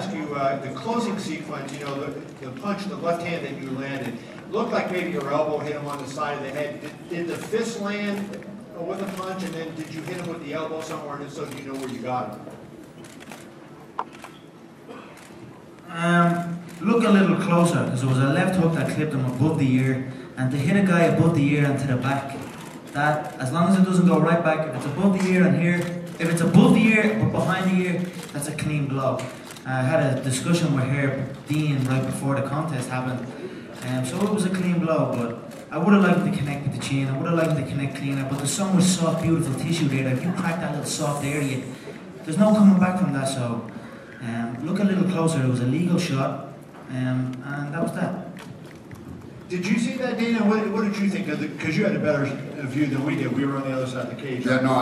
ask you, the closing sequence, you know, the punch, the left hand that you landed, looked like maybe your elbow hit him on the side of the head. Did the fist land with a punch, and then did you hit him with the elbow somewhere, and so do you know where you got him? Look a little closer, because it was a left hook that clipped him above the ear, and to hit a guy above the ear and to the back, that, as long as it doesn't go right back, if it's above the ear and here, if it's above the ear but behind the ear, that's a clean blow. I had a discussion with Dean right before the contest happened, so it was a clean blow, but I would have liked to connect with the chin, I would have liked to connect cleaner, but there's so much soft, beautiful tissue there that if you crack that little soft area, there's no coming back from that, so look a little closer. It was a legal shot, and that was that. Did you see that, Dana? What did you think? Because you had a better view than we did. We were on the other side of the cage. Yeah, no,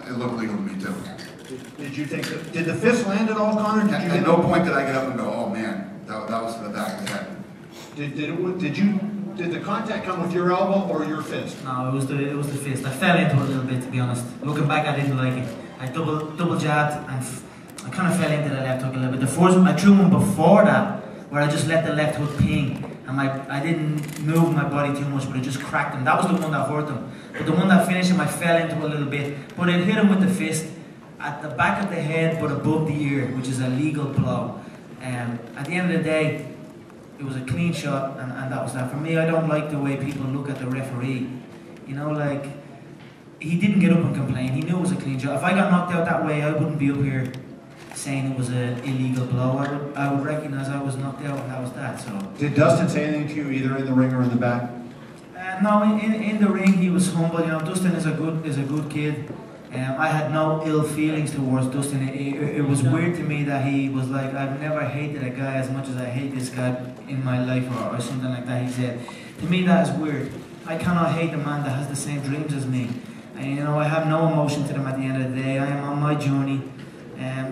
it looked legal to me too. Did you think that, did the fist land at all, Conor? At no point did I get up and go, oh man, that was to the back of the head. Did the contact come with your elbow or your fist? No, it was the fist. I fell into it a little bit, to be honest. Looking back, I didn't like it. I double jabbed, and I kind of fell into the left hook a little bit. The first, I threw one before that, where I just let the left hook ping, and I didn't move my body too much, but it just cracked him. That was the one that hurt him. But the one that finished him, I fell into a little bit, but it hit him with the fist at the back of the head, but above the ear, which is a legal blow. At the end of the day, it was a clean shot, and that was that. For me, I don't like the way people look at the referee. You know, like, he didn't get up and complain. He knew it was a clean shot. If I got knocked out that way, I wouldn't be up here saying it was an illegal blow. I would recognize I was knocked out, and that was that. So. Did Dustin say anything to you, either in the ring or in the back? No, in the ring he was humble. You know, Dustin is a good kid. I had no ill feelings towards Dustin. It was weird to me that he was like, I've never hated a guy as much as I hate this guy in my life, or something like that. He said, to me that is weird. I cannot hate a man that has the same dreams as me. And, you know, I have no emotion to them at the end of the day. I am on my journey.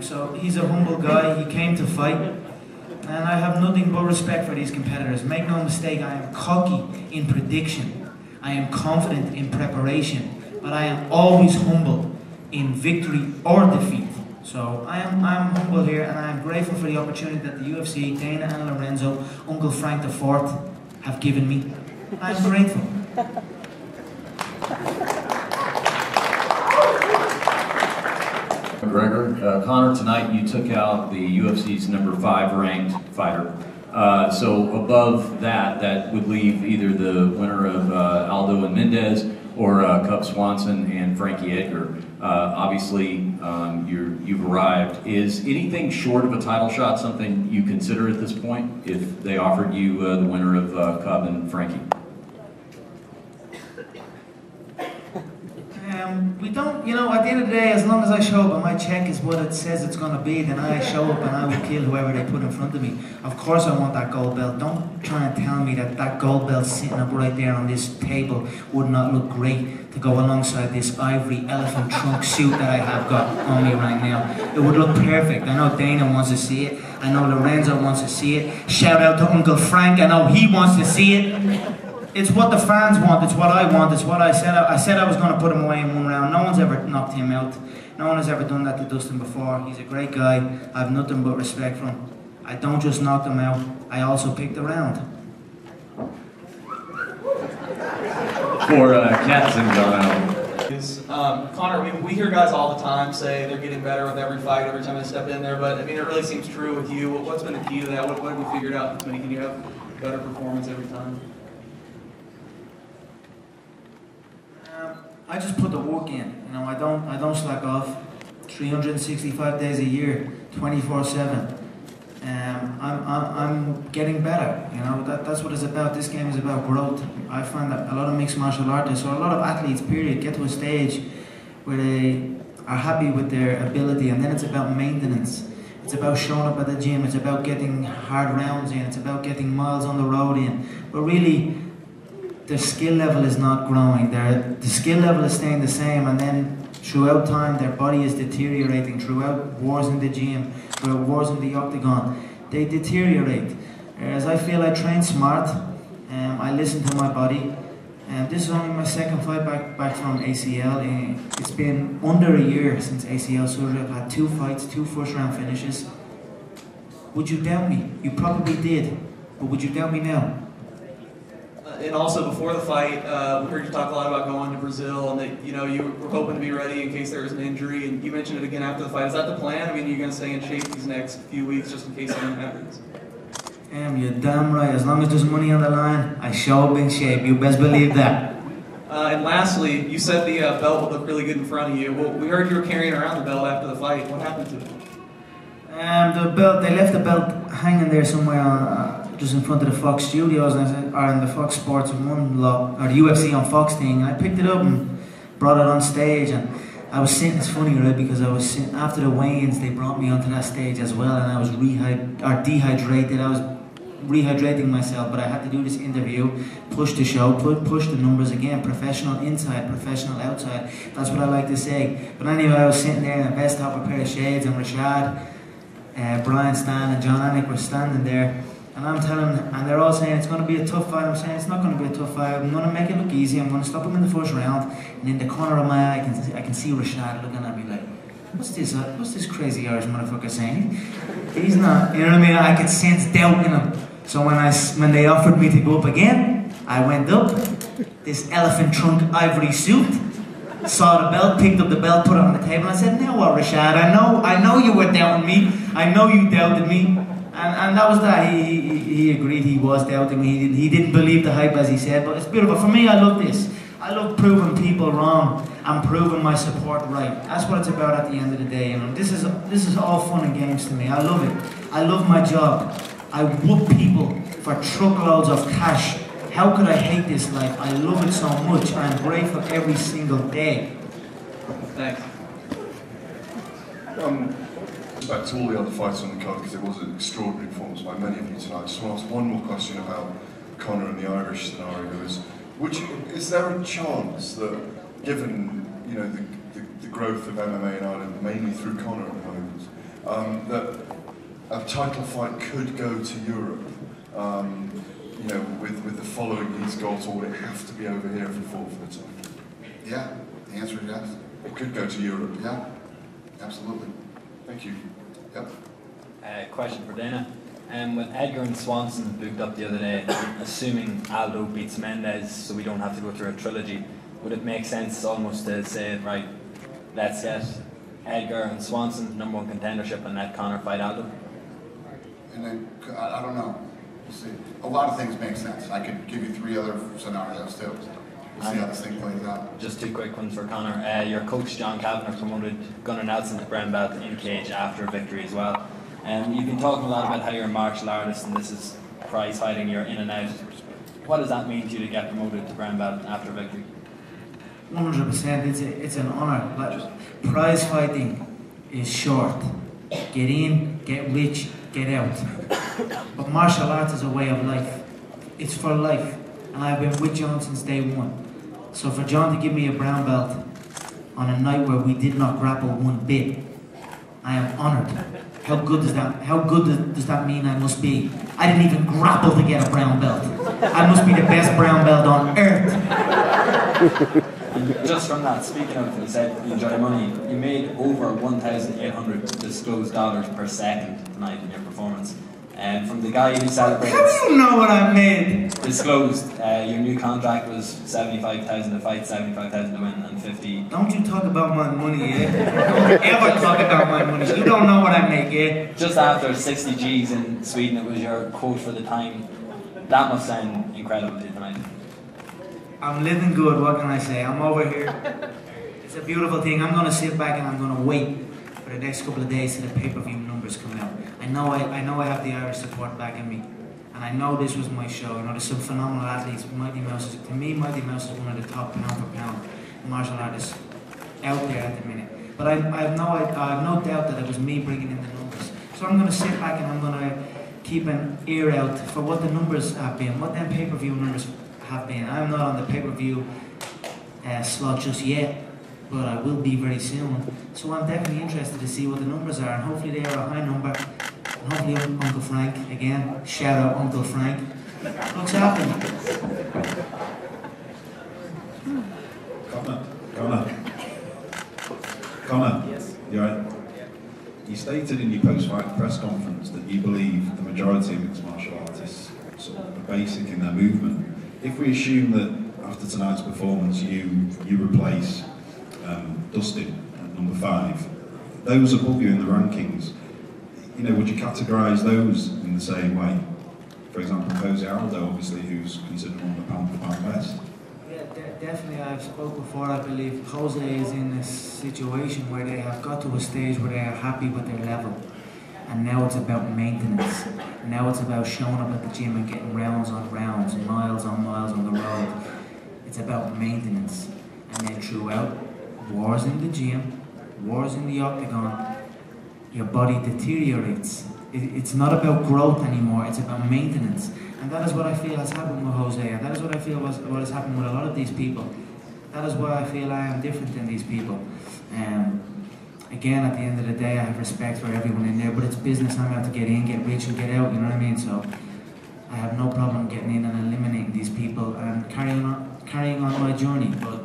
So he's a humble guy. He came to fight, and I have nothing but respect for these competitors. Make no mistake, I am cocky in prediction. I am confident in preparation, but I am always humble in victory or defeat. So I'm humble here, and I am grateful for the opportunity that the UFC, Dana and Lorenzo, Uncle Frank IV have given me. I'm grateful. McGregor, Conor, tonight you took out the UFC's #5 ranked fighter. So above that would leave either the winner of Aldo and Mendes or Cub Swanson and Frankie Edgar. Obviously, you've arrived. Is anything short of a title shot something you consider at this point, if they offered you the winner of Cub and Frankie? We don't, you know, at the end of the day, as long as I show up and my check is what it says it's going to be, then I show up and I will kill whoever they put in front of me. Of course I want that gold belt. Don't try and tell me that that gold belt sitting up right there on this table would not look great to go alongside this ivory elephant trunk suit that I have got on me right now. It would look perfect. I know Dana wants to see it. I know Lorenzo wants to see it. Shout out to Uncle Frank. I know he wants to see it. It's what the fans want, it's what I want, it's what I said. I said I was going to put him away in one round. No one's ever knocked him out. No one has ever done that to Dustin before. He's a great guy. I have nothing but respect for him. I don't just knock him out, I also picked the round. For Cats and John. Conor, we hear guys all the time say they're getting better with every fight, every time they step in there, but I mean, it really seems true with you. What's been the key to that? What have you figured out that's making you have better performance every time? I just put the work in. You know, I don't slack off. 365 days a year, 24/7. I'm getting better. You know, that's what it's about. This game is about growth. I find that a lot of mixed martial artists, or a lot of athletes, period, get to a stage where they are happy with their ability, and then it's about maintenance. It's about showing up at the gym. It's about getting hard rounds in. It's about getting miles on the road in. But really, their skill level is not growing. The skill level is staying the same, and then throughout time their body is deteriorating. Throughout wars in the gym, throughout wars in the octagon, they deteriorate. Whereas I feel I train smart, I listen to my body. This is only my second fight back from ACL. It's been under a year since ACL surgery. I've had 2 fights, 2 first round finishes. Would you doubt me? You probably did, but would you doubt me now? And also before the fight, we heard you talk a lot about going to Brazil, and that you were hoping to be ready in case there was an injury. And you mentioned it again after the fight. Is that the plan? I mean, you're going to stay in shape these next few weeks just in case something happens. You're damn right. As long as there's money on the line, I show up in shape. You best believe that. And lastly, you said the belt would look really good in front of you. Well, we heard you were carrying around the belt after the fight. What happened to it? The belt. They left the belt hanging there somewhere. Just in front of the Fox Studios, or in the Fox Sports 1 lot, or the UFC on Fox thing. I picked it up and brought it on stage, and I was sitting. It's funny, right? Because I was sitting after the weigh-ins. They brought me onto that stage as well, and I was dehydrated. I was rehydrating myself, but I had to do this interview, push the show, push the numbers again. Professional inside, professional outside. That's what I like to say. But anyway, I was sitting there in a vest top, a pair of shades, and Rashad, Brian Stan, and John Anik were standing there. And I'm telling them, and they're all saying it's going to be a tough fight. I'm saying it's not going to be a tough fight. I'm going to make it look easy. I'm going to stop him in the first round. And in the corner of my eye, I can see Rashad looking at me like, what's this crazy Irish motherfucker saying? He's not, you know what I mean? I could sense doubt in him. So when they offered me to go up again, I went up. This elephant trunk ivory suit. Saw the belt, picked up the belt, put it on the table. And I said, now what, Rashad? I know you were doubting me. I know you doubted me. And that was that. He agreed he was doubting me. He didn't believe the hype, as he said. But it's beautiful. For me, I love this. I love proving people wrong and proving my support right. That's what it's about at the end of the day. This is all fun and games to me. I love it. I love my job. I whoop people for truckloads of cash. How could I hate this life? I love it so much. I'm grateful every single day. Thanks. Back to all the other fights on the card, because it was an extraordinary performance by many of you tonight. I just want to ask one more question about Conor and the Irish scenario. Is there a chance that, given the growth of MMA in Ireland, mainly through Conor at the moment, that a title fight could go to Europe? With the following he's got, or would it have to be over here if he fought for the title? Yeah, the answer is yes. It could go to Europe. Yeah, absolutely. Thank you. Yep. Question for Dana. With Edgar and Swanson booked up the other day, assuming Aldo beats Mendes so we don't have to go through a trilogy, would it make sense almost to say, right, let's get Edgar and Swanson #1 contendership and let Conor fight Aldo? And then, I don't know. We'll see. A lot of things make sense. I could give you 3 other scenarios too. We'll see how this thing plays out. Just 2 quick ones for Conor. Your coach John Kavanagh promoted Gunnar Nelson to brown belt in cage after a victory as well. You've been talking a lot about how you're a martial artist and this is prize fighting, you're in and out. What does that mean to you to get promoted to brown belt after a victory? 100%. It's an honour. Like, prize fighting is short. Get in, get rich, get out. But martial arts is a way of life. It's for life. And I've been with John since day one. So for John to give me a brown belt on a night where we did not grapple one bit, I am honoured. How good does that mean I must be? I didn't even grapple to get a brown belt. I must be the best brown belt on earth. And just from that, speaking of, you said you enjoy money, you made over 1,800 disclosed dollars per second tonight in your performance. And from the guy who celebrated... How do you know what I made? Disclosed, your new contract was 75,000 to fight, 75,000 to win, and 50... Don't you talk about my money, yeah? Don't ever talk about my money. You don't know what I make, yeah? Just after 60 G's in Sweden, it was your quote for the time. That must sound incredible to you tonight. I'm living good, what can I say? I'm over here. It's a beautiful thing. I'm going to sit back and I'm going to wait for the next couple of days till the pay-per-view numbers come out. I know I have the Irish support backing me. And I know this was my show. There's some phenomenal athletes. Mighty Mouse to me, Mighty Mouse is one of the top pound for pound martial artists out there at the minute. But I have no doubt that it was me bringing in the numbers. So I'm going to sit back and I'm going to keep an ear out for what the numbers have been, what them pay-per-view numbers have been. I'm not on the pay-per-view slot just yet, but I will be very soon. So I'm definitely interested to see what the numbers are, and hopefully they are a high number. And hopefully Uncle Frank, again, shout out Uncle Frank, looks after me. Conor. Yes. You alright? You stay stated in your post-fight press conference that you believe the majority of mixed martial artists sort of are basic in their movement. If we assume that after tonight's performance you replace Dustin at number 5, those above you in the rankings, you know, would you categorise those in the same way? For example, Jose Aldo, obviously, who's considered one of the pound-for-pound best. Yeah, definitely. I've spoke before. I believe Jose is in a situation where they have got to a stage where they are happy with their level, and now it's about maintenance. Now it's about showing up at the gym and getting rounds on rounds, miles on the road. It's about maintenance, and then throughout wars in the gym, wars in the octagon, your body deteriorates. It's not about growth anymore, it's about maintenance. And that is what I feel has happened with Jose, and that is what I feel what has happened with a lot of these people. That is why I feel I am different than these people. Again, at the end of the day, I have respect for everyone in there, but it's business. I'm out to get in, get rich, and get out, you know what I mean? So I have no problem getting in and eliminating these people and carrying on my journey. But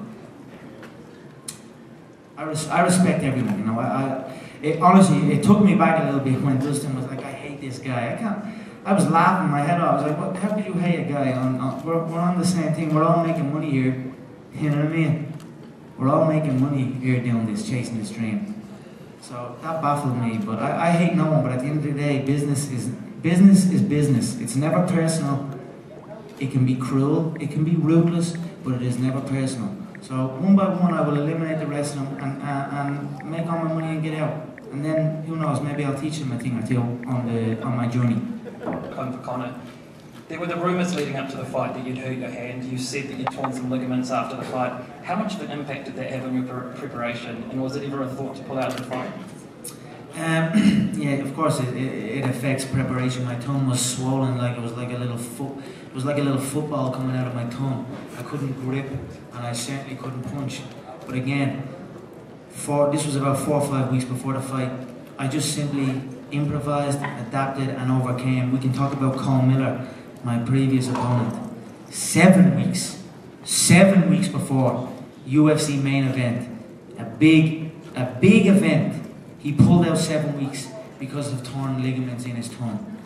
I respect everyone, you know. Honestly, it took me back a little bit when Dustin was like, I hate this guy. I was laughing my head off. I was like, what, how could you hate a guy? We're on the same thing. We're all making money here. You know what I mean? We're all making money here doing this, chasing this dream. So that baffled me. But I hate no one. But at the end of the day, business is business. It's never personal. It can be cruel. It can be ruthless. But it is never personal. So one by one, I will eliminate the rest of them and make all my money and get out. And then, who knows, maybe I'll teach them a thing or two on my journey. For Conor, there were the rumours leading up to the fight that you'd hurt your hand. You said that you'd torn some ligaments after the fight. How much of an impact did that have on your preparation? And was it ever a thought to pull out of the fight? Yeah, of course it affects preparation. My tongue was swollen like it was like a little football coming out of my tongue. I couldn't grip, and I certainly couldn't punch. But again, this was about 4 or 5 weeks before the fight. I just simply improvised, adapted, and overcame. We can talk about Conon Miller, my previous opponent. 7 weeks before UFC main event, a big event. He pulled out 7 weeks because of torn ligaments in his tongue.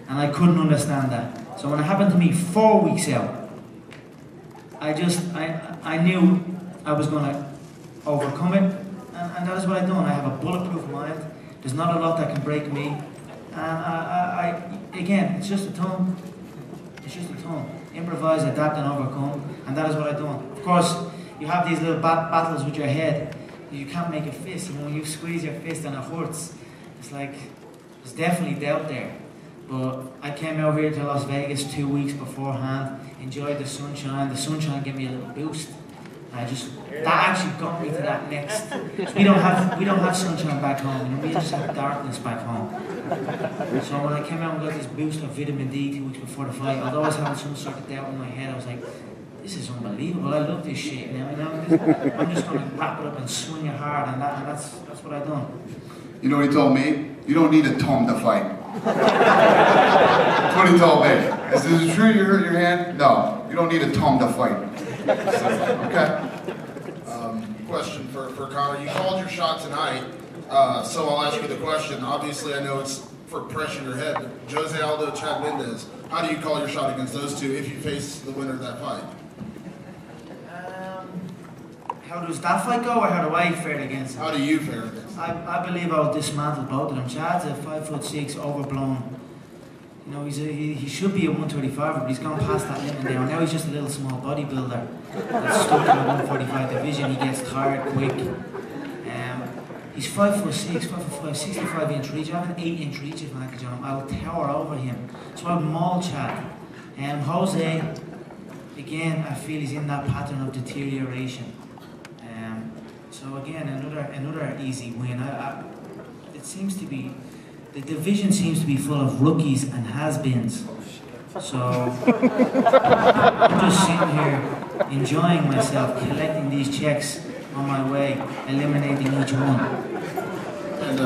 And I couldn't understand that. So when it happened to me 4 weeks out, I knew I was going to overcome it. And that is what I've done. I have a bulletproof mind. There's not a lot that can break me. And again, it's just a tongue. It's just a tongue. Improvise, adapt, and overcome. And that is what I've done. Of course, you have these little battles with your head. You can't make a fist. You know, when you squeeze your fist and it hurts, it's like, there's definitely doubt there. But I came out here to Las Vegas 2 weeks beforehand, enjoyed the sunshine. The sunshine gave me a little boost. That actually got me to that next. We don't have sunshine back home. You know, we just have darkness back home. So when I came out and got this boost of vitamin D 2 weeks before the fight, although I was having some sort of doubt in my head, I was like, this is unbelievable. I love this shit now. You know, I'm just going to wrap it up and swing it hard, and that's what I've done. You know what he told me? You don't need a tongue to fight. That's what he told me. Is this true? You hurt your hand? No, you don't need a tongue to fight. Okay. Question for Conor. You called your shot tonight, so I'll ask you the question. Obviously, I know it's for pressure in your head, but Jose Aldo, Chad Mendes, how do you call your shot against those two if you face the winner of that fight? How does that fight go, or how do I fare against them? How do you fare against them? I believe I'll dismantle both of them. Chad's a 5'6", overblown. You know, he should be a 135er, but he's gone past that limit now. Now he's just a little small bodybuilder that's stuck in the 145 division. He gets tired quick. He's 5'6", 5'5", 65 inch reach. I have an 8 inch reach advantage on him. I'll tower over him. So I'll maul Chad. Jose, again, I feel he's in that pattern of deterioration. So again, another easy win. It seems to be, the division seems to be full of rookies and has-beens. So I'm just sitting here enjoying myself, collecting these checks on my way, eliminating each one. And